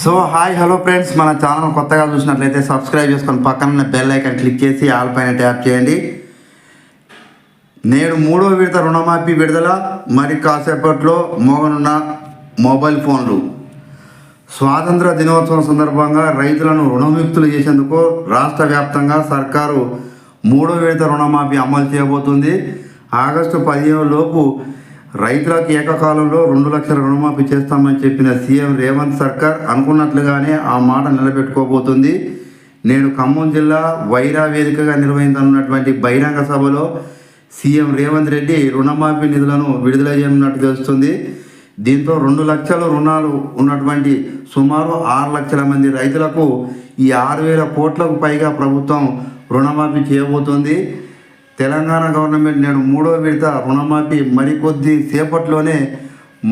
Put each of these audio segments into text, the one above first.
So hi hello friends, మన channel కొత్తగా చూసినట్లయితే సబ్స్క్రైబ్ చేసుకొని పక్కన బెల్ ఐకాన్ క్లిక్ చేసి ఆల్ పైన ట్యాప్ చేయండి. నేడు 3వ విడత రుణమాఫీ విడుదల, మరి కాసేపట్లో మోగనున్న మొబైల్ ఫోన్లు. స్వాతంత్ర దినోత్సవం సందర్భంగా రైతులను రుణముక్తులు చేసేందుకు రాష్ట్ర వ్యాప్తంగా సర్కారు 3వ విడత రుణమాఫీ అమలు చేయబోతుంది. ఆగస్టు 15 లోపు రైతులకు ఏకకాలంలో 2 లక్షల రుణమాఫీ చేస్తామని చెప్పిన సీఎం రేవంత్ సర్కార్ అనుకున్నట్లుగానే ఆ మాట నిలబెట్టుకోబోతుంది. నేడు ఖమ్మం జిల్లా వైరా వేదికగా నిర్వహించనున్నటువంటి బహిరంగ సభలో సీఎం రేవంత్ రెడ్డి రుణమాఫీ నిధులను విడుదల చేయనున్నట్టు తెలుస్తుంది. దీంతో 2 లక్షల రుణాలు ఉన్నటువంటి సుమారు 6 లక్షల మంది రైతులకు ఈ 6,000 కోట్లకు పైగా ప్రభుత్వం రుణమాఫీ చేయబోతోంది. తెలంగాణ గవర్నమెంట్ నేడు 3వ విడత రుణమాఫీ మరికొద్ది సేపట్లోనే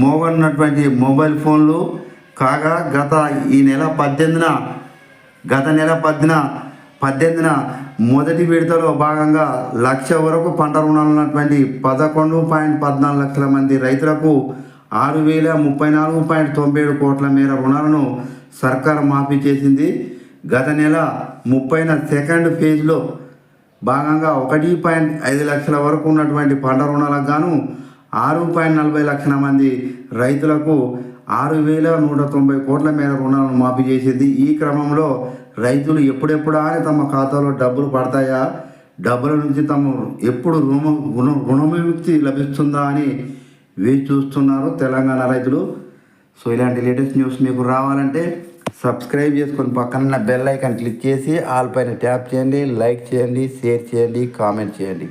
మోగనున్నటువంటి మొబైల్ ఫోన్లు కాగా గత నెల 18న మొదటి విడతలో భాగంగా 1 లక్ష వరకు పంట రుణాలు ఉన్నటువంటి 11.14 లక్షల మంది రైతులకు 6,034.97 కోట్ల మేర రుణాలను సర్కారు మాఫీ చేసింది. గత నెల 30న సెకండ్ ఫేజ్లో భాగంగా 1.5 లక్షల వరకు ఉన్నటువంటి పంట రుణాలకు గాను 6.40 లక్షల మంది రైతులకు 6,190 కోట్ల మేర రుణాలను మాఫీ చేసింది. ఈ క్రమంలో రైతులు ఎప్పుడెప్పుడా అని తమ ఖాతాలో డబ్బులు పడతాయా, డబ్బుల నుంచి తమ ఎప్పుడు రుణవిముక్తి లభిస్తుందా అని వేచి చూస్తున్నారు తెలంగాణ రైతులు. సో ఇలాంటి లేటెస్ట్ న్యూస్ మీకు రావాలంటే సబ్స్క్రైబ్ చేసుకొని పక్కన బెల్ ఐకాన్ క్లిక్ చేసి ఆల్ పైన ట్యాప్ చేయండి, లైక్ చేయండి, షేర్ చేయండి, కామెంట్ చేయండి.